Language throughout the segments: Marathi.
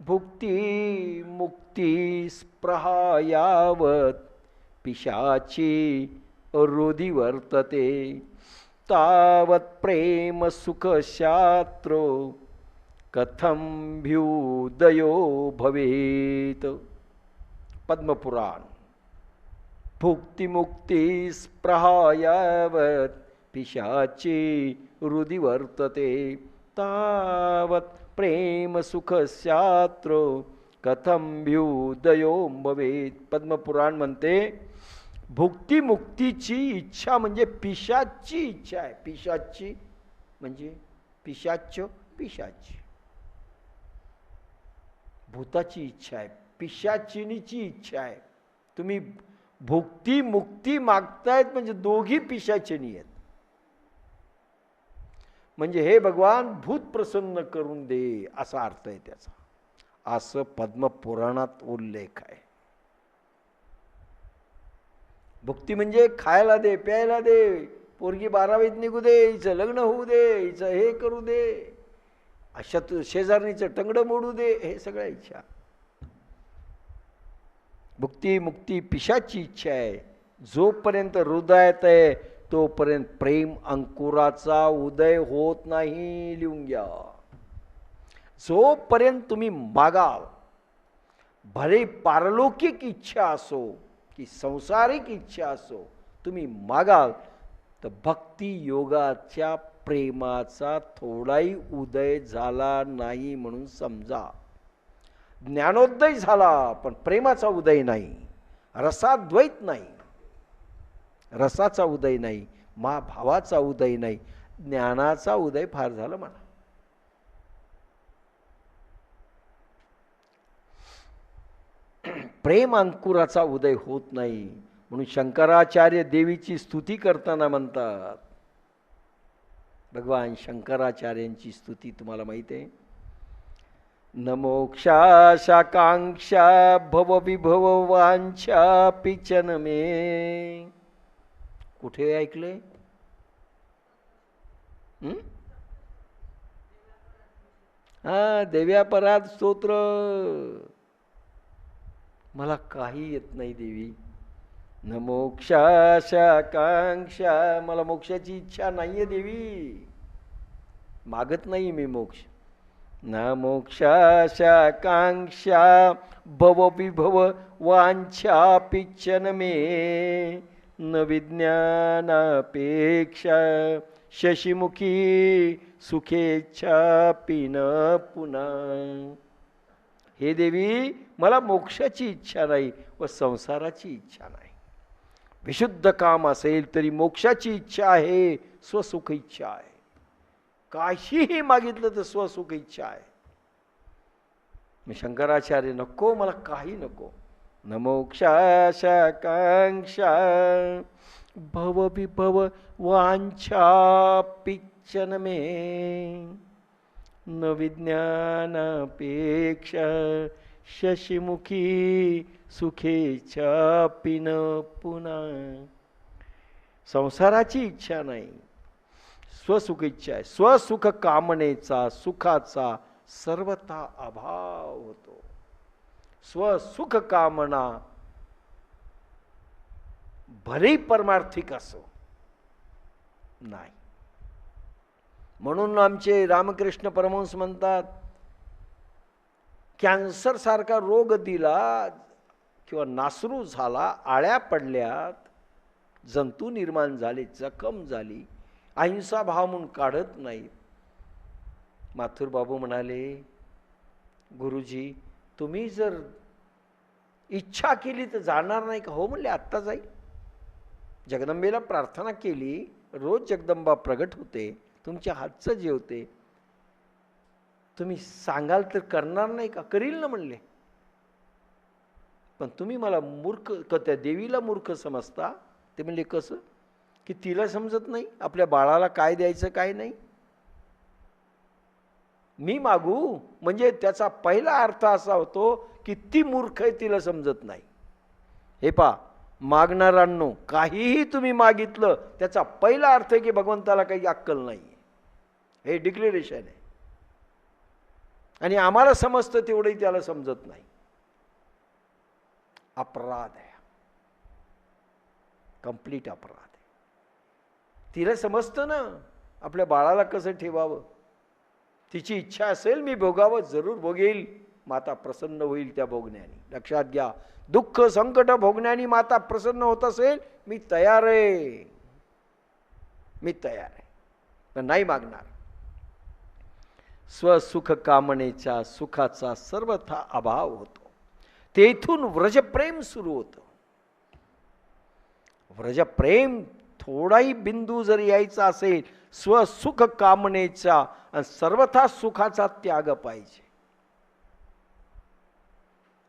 भुक्ती मुक्ती स्पृहा यावत पिशाची हृदि वर्तते तावत प्रेम सुख शास्त्रो कथम भ्युदयो भवेत. पद्मपुराण. भुक्तिमुक्ती स्पृहा यावत पिशाची हृदि वर्तते तावत प्रेम सुख शास्त्रो कथम भ्युदयो भवेत. पद्मपुराण म्हणते भुक्ती मुक्तीची इच्छा म्हणजे पिशाची इच्छा आहे. पिशाची म्हणजे पिशाची भूताची इच्छा आहे, पिशाचिनीची इच्छा आहे. तुम्ही भुक्ती मुक्ती मागतायत म्हणजे दोघी पिशाचिनी आहेत. म्हणजे हे भगवान भूत प्रसन्न करून दे असा अर्थ आहे त्याचा. असं पद्मपुराणात उल्लेख आहे. भुक्ती म्हणजे खायला दे, प्यायला दे, पोरगी 12वीत निघू दे, हिचं लग्न होऊ दे, हिचं हे करू दे, अशा शेजारणीचं टंगडं मोडू दे, हे सगळ्या इच्छा. भुक्ती मुक्ती पिशाची इच्छा आहे. जोपर्यंत हृदयात आहे तोपर्यंत प्रेम अंकुराचा उदय होत नाही. लिहून घ्या. जोपर्यंत तुम्ही मागाल, भले पारलौकिक इच्छा असो की संसारिक इच्छा असो, तुम्ही मागाल तर भक्ती योगाच्या प्रेमाचा थोडाही उदय झाला नाही म्हणून समजा. ज्ञानोदय झाला पण प्रेमाचा उदय नाही, रसाद्वैत नाही, रसाचा उदय नाही, भावाचा उदय नाही, ज्ञानाचा उदय फार झाला म्हणा. प्रेम अंकुराचा उदय होत नाही म्हणून शंकराचार्य देवीची स्तुती करताना म्हणतात. भगवान शंकराचार्यांची स्तुती तुम्हाला माहिती आहे. न मोक्षाशाकांक्षा भव विभव वांछा पिचन मे. कुठे ऐकले? हा, देव्यापराध स्तोत्र. मला काही येत नाही देवी. न मोक्षाशाकांक्षा, मला मोक्षाची इच्छा नाहीये देवी, मागत नाही मी मोक्ष. न मोक्षाशाकांक्षा भव विभव वांछा पिच्छन मे न विज्ञानापेक्षा शशिमुखी सुखेच्छा पिन पुन्हा. हे देवी, मला मोक्षाची इच्छा नाही व संसाराची इच्छा नाही. विशुद्ध काम असेल तरी मोक्षाची इच्छा आहे, स्वसुख इच्छा आहे. काहीही मागितलं तर स्वसुख इच्छा आहे. मी शंकराचार्य नको, मला काही नको. न मोक्षाशाकांक्षा भव विभव वांछा पिच्छन मे न विज्ञानापेक्षा शशिमुखी सुखेच्छा पिन पुन्हा. संसाराची इच्छा नाही, स्वसुख इच्छा आहे. स्वसुख कामनेचा, सुखाचा सर्वथा अभाव होतो. स्वसुख कामना भले परमार्थिक असो नाही. म्हणून आमचे रामकृष्ण परमहंस म्हणतात, कॅन्सर सारखा रोग दिला किंवा नासरू झाला, आळ्या पडल्यात, जंतू निर्माण झाले, जखम झाली, अहिंसा भाव म्हणून काढत नाहीत. माथुर बाबू म्हणाले, गुरुजी तुम्ही जर इच्छा केली तर जाणार नाही का? हो म्हणले, आत्ता जाईल. जगदंबेला प्रार्थना केली, रोज जगदंबा प्रगट होते, तुमच्या हातचं जेवते, तुम्ही सांगाल तर करणार नाही का? करील ना म्हणले. पण तुम्ही मला मूर्ख, त्या देवीला मूर्ख समजता. ते म्हणले कसं? की तिला समजत नाही आपल्या बाळाला काय द्यायचं काय नाही. मी मागू म्हणजे त्याचा पहिला अर्थ असा होतो की ती मूर्ख आहे, तिला समजत नाही. हे पहा, मागणाऱ्यांनो, काहीही तुम्ही मागितलं त्याचा पहिला अर्थ आहे की भगवंताला काही अक्कल नाही. हे डिक्लेरेशन आहे. आणि आम्हाला समजतं तेवढंही त्याला समजत नाही. अपराध आहे, कंप्लीट अपराध आहे. तिला समजतं ना आपल्या बाळाला कसं ठेवावं. तिची इच्छा असेल मी भोगावं, जरूर भोगेल. माता प्रसन्न होईल त्या भोगण्याने. लक्षात घ्या, दुःख संकट भोगण्याने माता प्रसन्न होत असेल, मी तयार आहे, मी तयार आहे, पण नाही मागणार. स्वसुख कामनेच्या सुखाचा सर्वथा अभाव होतो. तेथून व्रजप्रेम सुरू होतं. व्रजप्रेम थोडाही बिंदू जर यायचा असेल, स्वसुख कामनेचा आणि सर्वथा सुखाचा त्याग पाहिजे.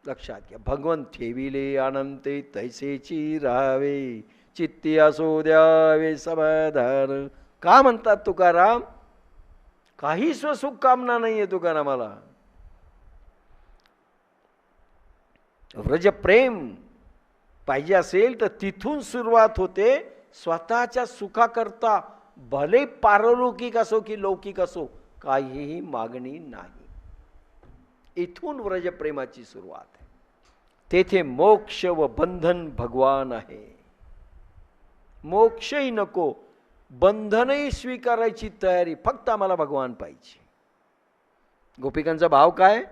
लक्षात घ्या, भगवंत ठेविले अनंते तैसेची राहावे, चित्ती असो द्यावे समाधान. का म्हणतात तुकाराम? काही स्वसुख कामना नाहीये तुकारामाला. व्रजप्रेम पाहिजे असेल तर तिथून सुरुवात होते. स्वतःच्या सुखाकरता भले पारलौकिक असो की लौकिक असो, काहीही मागणी नाही. इथून व्रजप्रेमाची सुरुवात आहे. तेथे मोक्ष व बंधन भगवान आहे. मोक्षही नको, बंधनही स्वीकारायची तयारी, फक्त आम्हाला भगवान पाहिजे. गोपिकांचा भाव काय?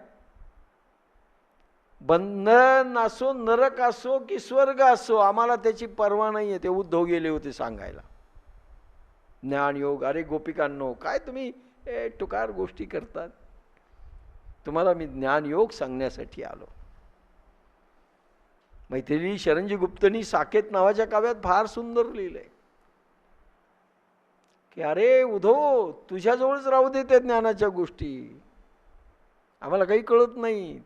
बंधन असो, नरक असो की स्वर्ग असो, आम्हाला त्याची पर्वा नाही आहे. ते उद्धव गेले होते सांगायला ज्ञानयोग. अरे गोपिकांनो, काय तुम्ही टुकार गोष्टी करतात? तुम्हाला मी ज्ञानयोग सांगण्यासाठी आलो. मैथिली शरणजी गुप्तनी साकेत नावाच्या काव्यात फार सुंदर लिहिलंय की अरे उद्धव, तुझ्याजवळच राहू दे त्या ज्ञानाच्या गोष्टी, आम्हाला काही कळत नाही.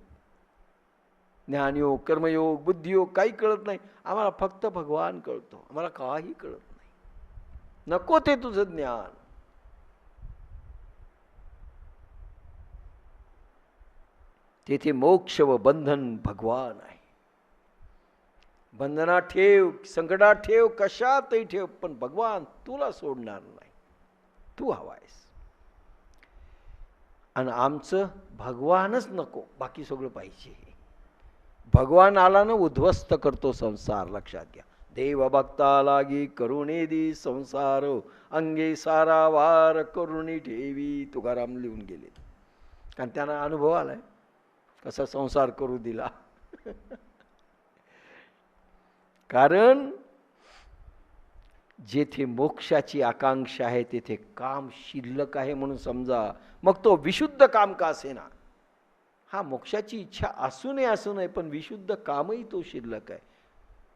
ज्ञानयोग, कर्मयोग, बुद्धियोग काही कळत नाही. आम्हाला फक्त भगवान कळतो, आम्हाला काही कळत नाही. नको ते तुझं ज्ञान. तेथे मोक्ष व बंधन भगवान आहे. बंधनात ठेव, संकटात ठेव, कशातही ठेव, पण भगवान तुला सोडणार नाही. तू हवायस. आणि आमचं भगवानच नको, बाकी सगळं पाहिजे. भगवान आला ना उद्ध्वस्त करतो संसार. लक्षात घ्या, देव भक्ता लागी करुणे दी संसार, अंगे सारा वार करुणी ठेवी. तुकाराम लिहून गेले, कारण त्यांना अनुभव आलाय कसा संसार करू दिला. कारण जेथे मोक्षाची आकांक्षा आहे तेथे काम शिल्लक आहे म्हणून समजा. मग तो विशुद्ध काम का असेना. हा मोक्षाची इच्छा असू नये, पण विशुद्ध कामही तो शिल्लक आहे.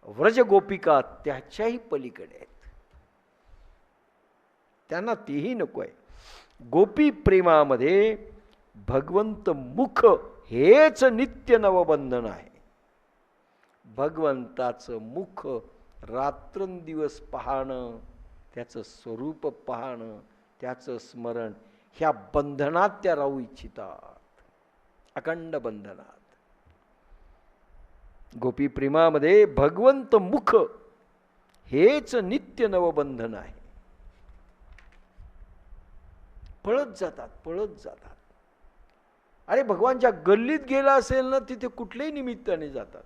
व्रज गोपिका त्याच्याही पलीकडे आहेत, त्यांना तेही नको आहे. गोपी प्रेमामध्ये भगवंत मुख हेच नित्य नवबंधन आहे. भगवंताचं मुख रात्रंदिवस पाहणं, त्याचं स्वरूप पाहणं, त्याचं स्मरण, ह्या बंधनात त्या राहू इच्छितात, अखंड बंधनात. गोपी प्रेमामध्ये भगवंत मुख हेच नित्य नवबंधन आहे. पळत जातात, पळत जातात. अरे भगवानच्या गल्लीत गेला असेल ना, तिथे कुठल्याही निमित्ताने जातात.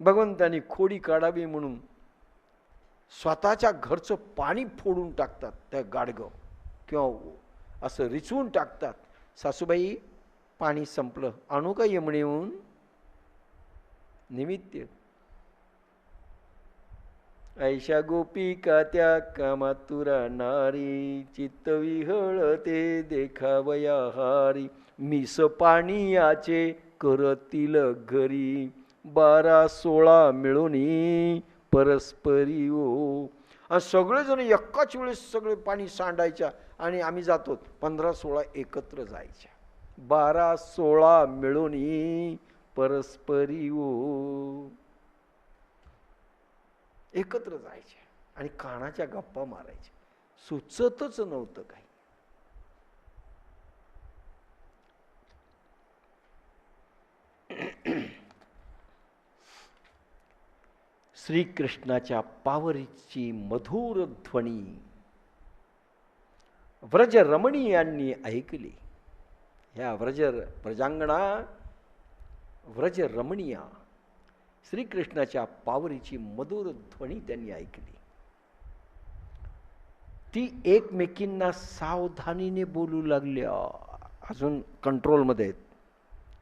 भगवंतानी खोडी काढावी म्हणून स्वतःच्या घरचं पाणी फोडून टाकतात त्या गाडगं, किंवा असं रिचवून टाकतात. सासूबाई पाणी संपलं, आणू का यमुनेहून? निमित्त. ऐशा गोपिका त्या कामातुरा नारी, चित्त विहळते देखावया हारी. मिस पाणीयाचे करतील घरी, 12-16 मिळूनी परस्परी ओ. आणि सगळेजण एकाच वेळेस सगळे पाणी सांडायच्या आणि आम्ही जातो 15-16 एकत्र जायच्या. 12-16 मिळूनी परस्परी ओ. एकत्र जायचे आणि कानाच्या गप्पा मारायच्या. सुचतच नव्हतं काही. श्रीकृष्णाच्या पावरीची मधुर ध्वनी व्रज रमणीयांनी ऐकली. ह्या व्रजांगणा व्रज रमणीया श्रीकृष्णाच्या पावरीची मधुर ध्वनी त्यांनी ऐकली. ती एकमेकींना सावधानीने बोलू लागल्या. अजून कंट्रोलमध्ये आहेत.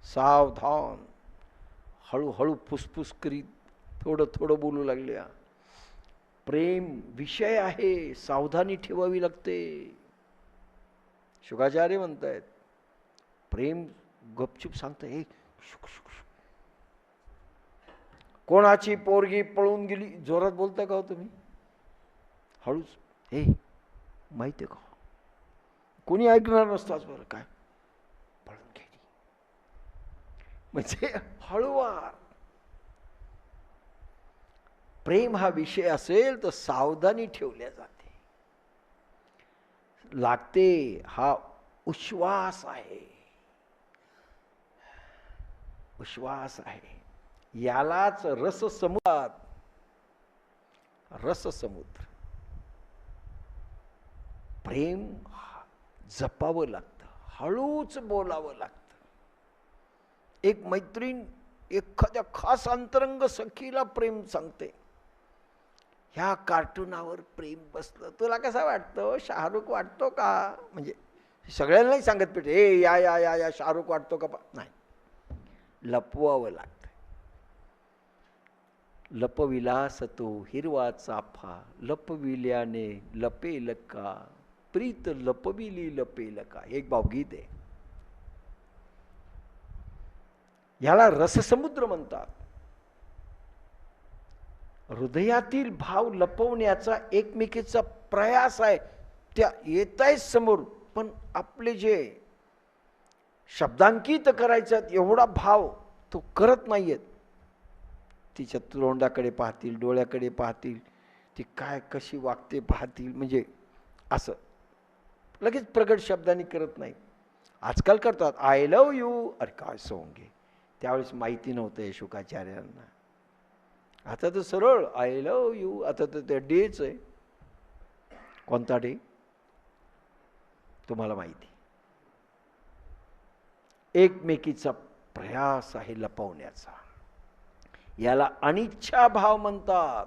सावधान, हळूहळू फुसफुस करीत थोडं थोडं बोलू लागल्या. प्रेम विषय आहे, सावधानी ठेवावी लागते. शुकाचार्य म्हणतायत प्रेम गपचूप सांगतं, हे शुक शुक शुक. कोणाची पोरगी पळून गेली जोरात बोलता का हो तुम्ही? हळूच, हे माहिती आहे का, कोणी ऐकणार नसताच बरं, काय पळून गेली म्हणजे हळूवार. प्रेम हा विषय असेल तर सावधानी ठेवल्या जाते. लागते हा उश्वास आहे, उश्वास आहे. यालाच रससमुद्र. प्रेम जपावं लागतं, हळूच बोलावं लागतं. एक मैत्रीण एखाद्या खास अंतरंग सखीला प्रेम सांगते. ह्या कार्टूनावर प्रेम बसलं, तुला कसं वाटतं? शाहरुख वाटतो का? म्हणजे सगळ्यांना नाही सांगत पेटे, ए या या या या शाहरुख वाटतो का? नाही, लपवावं लागतं. लपविलास तो हिरवा चाफा, लपविल्याने लपेल का, प्रीत लपविली लपेल का. एक भावगीत आहे. ह्याला रससमुद्र म्हणतात. हृदयातील भाव लपवण्याचा एकमेकीचा प्रयास आहे. त्या येत आहे समोर, पण आपले जे शब्दांकित करायचा एवढा भाव तो करत नाहीयेत. तिच्या तोंडाकडे पाहतील, डोळ्याकडे पाहतील, ती काय कशी वागते पाहतील, म्हणजे असं लगेच प्रगट शब्दांनी करत नाही. आजकाल करतात आय लव्ह यू. अरे काय सोंगे, त्यावेळेस माहिती नव्हतं हे शुकाचार्यांना. आता तर सरळ आय लव्ह यू. आता तर त्या डेच आहे. कोणता डे तुम्हाला माहिती? एकमेकीचा प्रयास आहे लपवण्याचा. याला अनिच्छा भाव म्हणतात.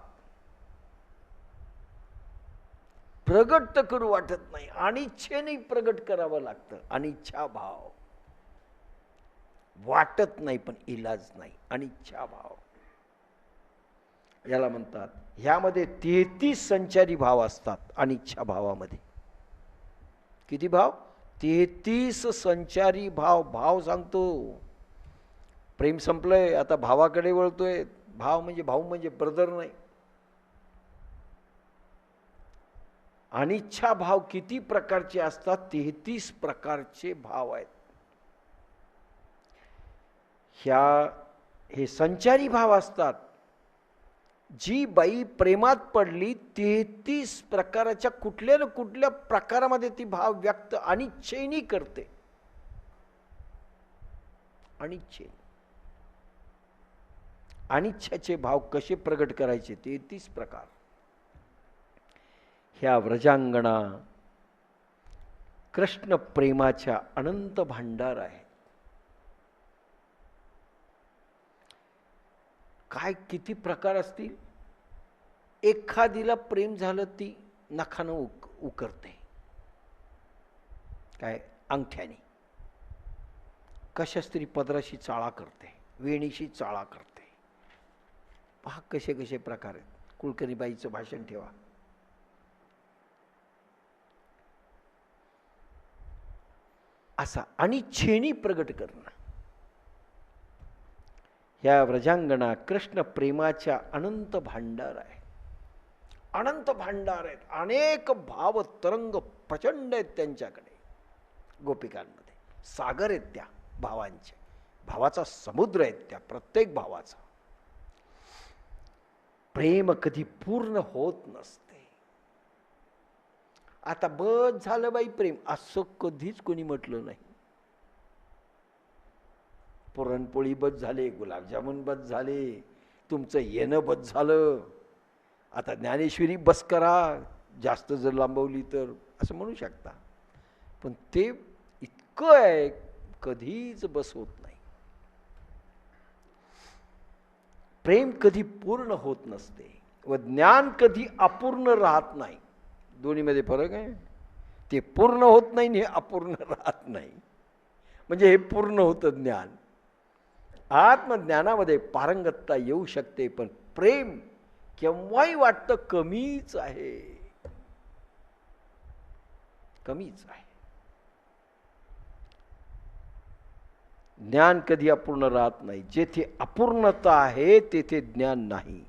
प्रगट तर करू वाटत नाही, अनिच्छेने प्रगट करावं लागतं. अनिच्छा भाव वाटत नाही पण इलाज नाही, अनिच्छा भाव याला म्हणतात. ह्यामध्ये 33 संचारी भाव असतात. अनिच्छा भावामध्ये किती भाव? 33 संचारी भाव. भाव सांगतो. प्रेम संपलंय, आता भावाकडे वळतोय. भाव म्हणजे भाऊ म्हणजे ब्रदर नाही. अनिच्छा भाव किती प्रकारचे असतात? 33 प्रकारचे भाव आहेत. हे संचारी भाव असतात. जी बाई प्रेमात पडली 33 प्रकाराच्या कुठल्या ना कुठल्या प्रकारामध्ये ती भाव व्यक्त अनिच्छेने करते. अनिच्छेने. अनिच्छाचे भाव कसे प्रगट करायचे? 33 प्रकार. ह्या व्रजांगणा कृष्ण प्रेमाच्या अनंत भांडार आहे. काय किती प्रकार असतील? एखादीला प्रेम झालं ती नखानं उकरते. काय? अंगठ्याने. कशाच तरी पदराशी चाळा करते, वेणीशी चाळा करते. पहा कसे कसे प्रकार आहेत. कुलकर्णीबाईचं भाषण ठेवा. असा अनिच्छेने प्रगट करणं. ह्या व्रजांगणा कृष्ण प्रेमाच्या अनंत भांडार आहे. अनंत भांडार आहेत. अनेक भाव तरंग प्रचंड आहेत त्यांच्याकडे. गोपिकांमध्ये सागर आहेत त्या भावांचे. भावाचा समुद्र आहेत त्या प्रत्येक भावाचा. प्रेम कधी पूर्ण होत नसते. आता बस झालं बाई प्रेम, असं कधीच कोणी म्हटलं नाही. पुरणपोळी बस झाले, गुलाबजामुन बस झाले, तुमचं येणं बस झालं, आता ज्ञानेश्वरी बस करा, जास्त जर लांबवली तर, असं म्हणू शकता. पण ते इतकं आहे कधीच बस होत नाही. प्रेम कधी पूर्ण होत नसते व ज्ञान कधी अपूर्ण राहत नाही. दोन्हीमध्ये फरक आहे. ते पूर्ण होत नाही आणि हे अपूर्ण राहत नाही. म्हणजे हे पूर्ण होतं ज्ञान. आत्मज्ञानामध्ये पारंगतता येऊ शकते, पण प्रेम केव्हाही वाटतं कमीच आहे, कमीच आहे. ज्ञान कधी अपूर्ण राहत नाही. जेथे अपूर्णता आहे तेथे ज्ञान नाही.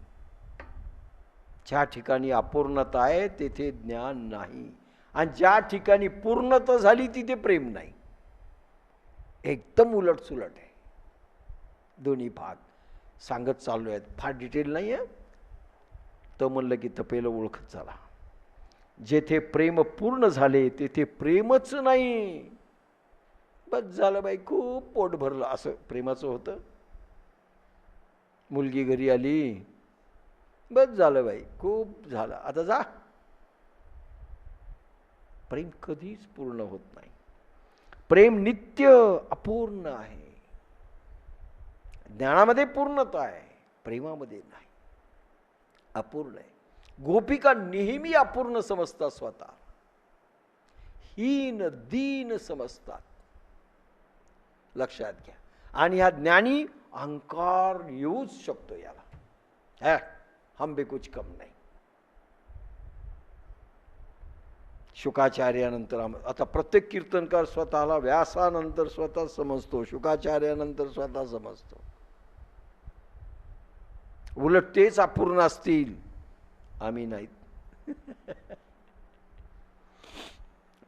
ज्या ठिकाणी अपूर्णता आहे तेथे ज्ञान नाही, आणि ज्या ठिकाणी पूर्णता झाली तिथे प्रेम नाही. एकदम उलट सुलट आहे. दोन्ही भाग सांगत चाललो आहेत, फार डिटेल नाही आहे. तर म्हणलं की तपेला ओळखत झाला. जेथे प्रेम पूर्ण झाले तेथे प्रेमच नाही. बस झालं बाई, खूप पोट भरलं, असं प्रेमाचं होतं. मुलगी घरी आली, बस झालं बाई, खूप झालं, आता जा. प्रेम कधीच पूर्ण होत नाही. प्रेम नित्य अपूर्ण आहे. ज्ञानामध्ये पूर्णता आहे, प्रेमामध्ये नाही, अपूर्ण आहे. गोपिका नेहमी अपूर्ण समजतात स्वतः, हीन दीन समजतात. लक्षात घ्या. आणि हा ज्ञानी अहंकार येऊच शकतो याला, हम भी कुछ कम नाही. शुकाचार्यानंतर आता प्रत्येक कीर्तनकार स्वतःला व्यासानंतर स्वतः समजतो, शुकाचार्यानंतर स्वतः समजतो. उलट तेच अपूर्ण असतील, आम्ही नाहीत.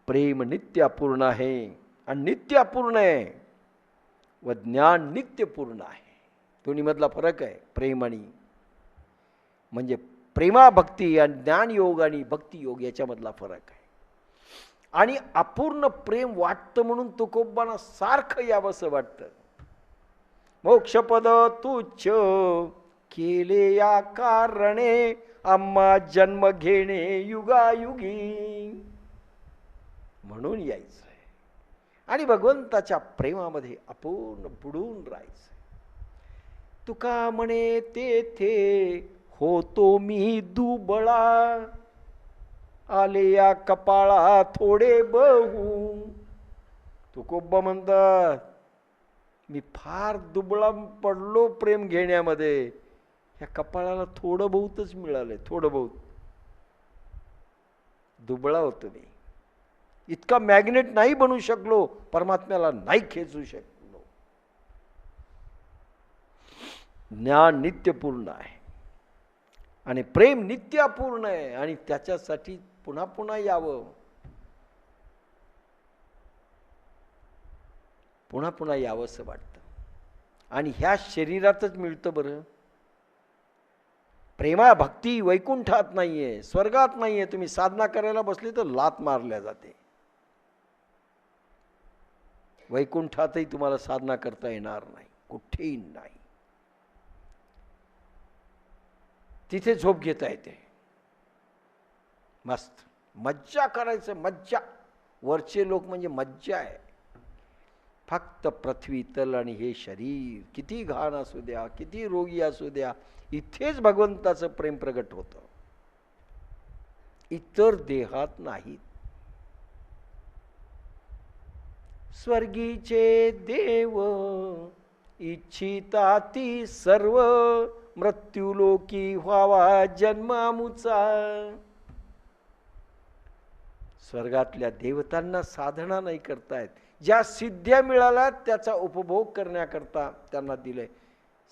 प्रेम नित्य अपूर्ण आहे आणि नित्य अपूर्ण आहे, व ज्ञान नित्य पूर्ण आहे. दोन्ही मधला फरक आहे. प्रेम आणि म्हणजे प्रेमा भक्ती आणि ज्ञान योग आणि भक्ती योग याच्यामधला फरक आहे. आणि अपूर्ण प्रेम वाटतं म्हणून तुकोबांना सारखं यावंसं वाटतं. मोक्षपद तुच्छ केले या कारणे, आम्हा जन्म घेणे युगायुगी. म्हणून यायचं आहे आणि भगवंताच्या प्रेमामध्ये अपूर्ण बुडून राहायचं. तुका म्हणे तेथे होतो मी दुबळा, आले या कपाळा थोडे बहु. तुकोबा म्हणतात, मी फार दुबळा पडलो प्रेम घेण्यामध्ये, ह्या कपाळाला थोडं बहुतच मिळालंय, थोडं बहुत. दुबळा होतो मी, इतका मॅग्नेट नाही बनू शकलो, परमात्म्याला नाही खेचू शकलो. ज्ञान नित्यपूर्ण आहे आणि प्रेम नित्य अपूर्ण आहे, आणि त्याच्यासाठी पुन्हा पुन्हा यावं, पुन्हा पुन्हा यावंसं वाटतं. आणि ह्या शरीरातच मिळतं बरं. प्रेमा भक्ती वैकुंठात नाहीये, स्वर्गात नाहीये. तुम्ही साधना करायला बसली तर लात मारल्या जाते. वैकुंठातही तुम्हाला साधना करता येणार नाही, कुठेही नाही. तिथे झोप घेता येते, मस्त मज्जा करायचं, मज्जा. वरचे लोक म्हणजे मज्जा आहे. फक्त पृथ्वी तल आणि हे शरीर किती घाण असू द्या, किती रोगी असू द्या, इथेच भगवंताचं प्रेम प्रगट होतं, इतर देहात नाहीत. स्वर्गीचे देव इच्छिता ती सर्व, मृत्यूलोकी व्हावा जन्मामुचा. स्वर्गातल्या देवतांना साधना नाही करतायत, ज्या सिद्ध्या मिळाल्या त्याचा उपभोग करण्याकरता त्यांना दिलंय.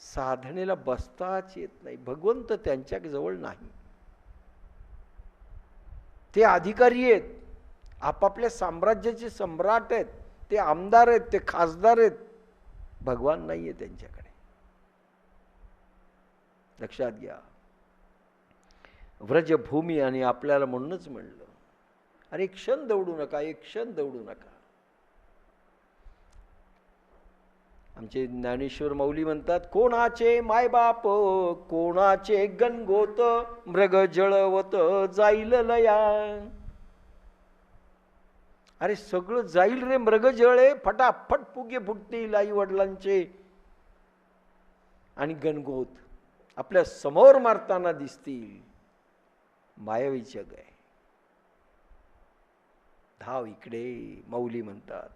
साधनेला बसताच येत नाही, भगवंत त्यांच्या जवळ नाही. ते अधिकारी आहेत, आपापल्या साम्राज्याचे सम्राट आहेत, ते आमदार आहेत, ते खासदार आहेत. भगवान नाहीये त्यांच्याकडे. लक्षात घ्या. व्रजभूमी. आणि आपल्याला म्हणूनच म्हणलं, अरे एक क्षण दौडू नका, एक क्षण दौडू नका. आमचे ज्ञानेश्वर माऊली म्हणतात, कोणाचे मायबाप कोणाचे गणगोत, मृग जळवत जाईल लया. अरे सगळं जाईल रे मृगजळे, फटाफट फुगे फुटतील आई वडिलांचे, आणि गणगोत आपल्या समोर मारताना दिसतील. मायावी जग आहे. धाव इकडे. माऊली म्हणतात,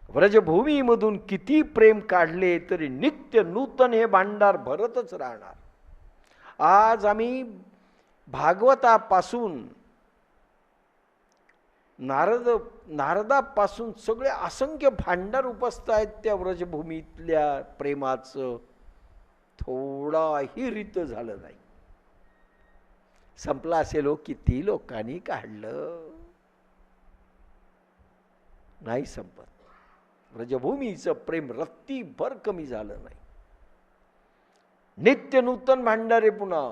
व्रजभूमीमधून किती प्रेम काढले तरी नित्य नूतन हे भांडार भरतच राहणार. आज आम्ही भागवतापासून नारदापासून सगळे असंख्य भांडार उपस्थित आहेत त्या व्रजभूमीतल्या प्रेमाचं. थोडाही रित झालं नाही. संपला असेल हो, किती लोकांनी काढलं, नाही संपत. व्रजभूमीचं प्रेम रत्तीभर कमी झालं नाही. नित्य नूतन भांडारे पुन्हा.